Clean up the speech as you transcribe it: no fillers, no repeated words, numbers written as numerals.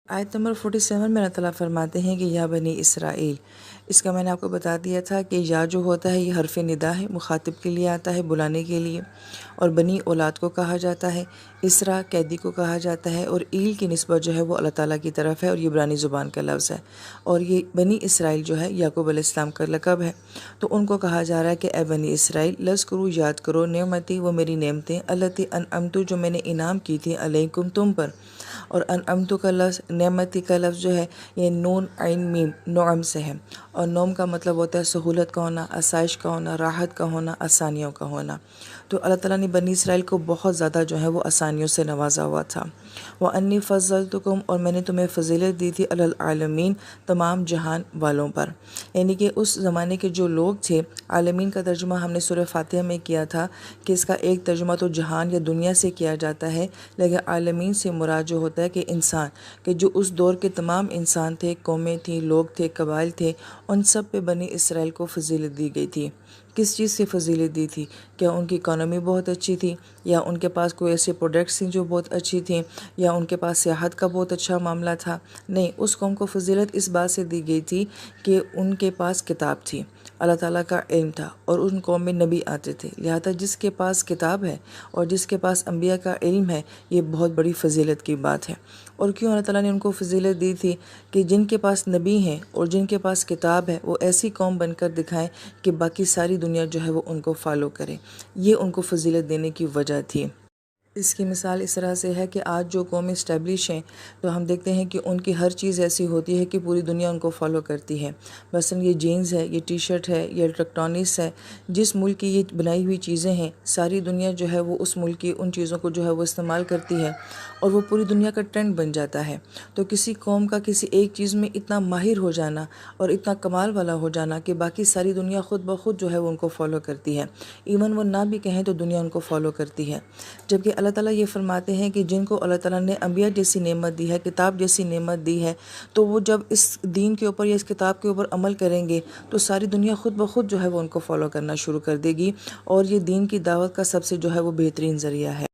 آیت نمبر 47 میں اللہ تعالیٰ فرماتے ہیں کہ یا بنی اسرائیل، اس کا میں نے آپ کو بتا دیا تھا کہ یا جو ہوتا ہے یہ حرف ندا ہے، مخاطب کے لیے آتا ہے، بلانے کے لیے، اور بنی اولاد کو کہا جاتا ہے، اسرا قیدی کو کہا جاتا ہے، اور ایل کی نسبت جو ہے وہ اللہ تعالیٰ کی طرف ہے، اور یہ عبرانی زبان کا لفظ ہے، اور یہ بنی اسرائیل جو ہے یعقوب علیہ السلام کا لقب ہے۔ تو ان کو کہا جا رہا ہے کہ اے بنی اسرائیل، لذکروا یاد کرو نعمتی، وہ میری نعمتیں، التی انعمت، جو میں نے انعام کی تھی، علیکم تم پر۔ اور انعمت کا لفظ، نعمتی کا لفظ جو ہے یہ نون عین میم نعم سے ہے، اور نوم کا مطلب ہوتا ہے سہولت کا ہونا، آسائش کا ہونا، راحت کا ہونا، آسانیوں کا ہونا۔ تو اللہ تعالیٰ نے بنی اسرائیل کو بہت زیادہ جو ہے وہ آسانیوں سے نوازا ہوا تھا۔ وَأَنِّي فَضَّلْتُكُمْ، اور میں نے تمہیں فضیلت دی تھی، علی العالمین، تمام جہان والوں پر۔ یعنی کہ اس زمانے کے جو لوگ تھے، عالمین کا ترجمہ ہم نے سورہ فاتحہ میں کیا تھا کہ اس کا ایک ترجمہ تو جہان یا دنیا سے کیا جاتا ہے، لیکن عالمین سے مراد جو ہوتا ہے کہ انسان، کہ جو اس دور کے تمام انسان تھے، قومیں تھیں، لوگ تھے، قبائل تھے، ان سب پہ بنی اسرائیل کو فضیلت دی گئی تھی۔ کس چیز سے فضیلت دی تھی؟ کیا ان کی اکانومی بہت اچھی تھی، یا ان کے پاس کوئی ایسے پروڈکٹس تھیں جو بہت اچھی تھیں، یا ان کے پاس سیاحت کا بہت اچھا معاملہ تھا؟ نہیں، اس قوم کو فضیلت اس بات سے دی گئی تھی کہ ان کے پاس کتاب تھی، اللہ تعالیٰ کا علم تھا، اور ان قوم میں نبی آتے تھے، لہذا جس کے پاس کتاب ہے اور جس کے پاس انبیاء کا علم ہے، یہ بہت بڑی فضیلت کی بات ہے۔ اور کیوں اللہ تعالیٰ نے ان کو فضیلت دی تھی؟ کہ جن کے پاس نبی ہیں اور جن کے پاس کتاب ہے، وہ ایسی قوم بن کر دکھائیں کہ باقی ساری دنیا جو ہے وہ ان کو فالو کرے۔ یہ ان کو فضیلت دینے کی وجہ تھی۔ اس کی مثال اس طرح سے ہے کہ آج جو قومیں اسٹیبلش ہیں، تو ہم دیکھتے ہیں کہ ان کی ہر چیز ایسی ہوتی ہے کہ پوری دنیا ان کو فالو کرتی ہے۔ مثلا یہ جینز ہے، یہ ٹی شرٹ ہے، یہ الیکٹرانکس ہے، جس ملک کی یہ بنائی ہوئی چیزیں ہیں، ساری دنیا جو ہے وہ اس ملک کی ان چیزوں کو جو ہے وہ استعمال کرتی ہے، اور وہ پوری دنیا کا ٹرینڈ بن جاتا ہے۔ تو کسی قوم کا کسی ایک چیز میں اتنا ماہر ہو جانا اور اتنا کمال والا ہو جانا کہ باقی ساری دنیا خود بخود جو ہے وہ ان کو فالو کرتی ہے، ایون وہ نہ بھی کہیں تو دنیا ان کو فالو کرتی ہے۔ جبکہ اللہ تعالیٰ یہ فرماتے ہیں کہ جن کو اللہ تعالیٰ نے انبیاء جیسی نعمت دی ہے، کتاب جیسی نعمت دی ہے، تو وہ جب اس دین کے اوپر یا اس کتاب کے اوپر عمل کریں گے تو ساری دنیا خود بخود جو ہے وہ ان کو فالو کرنا شروع کر دے گی، اور یہ دین کی دعوت کا سب سے جو ہے وہ بہترین ذریعہ ہے۔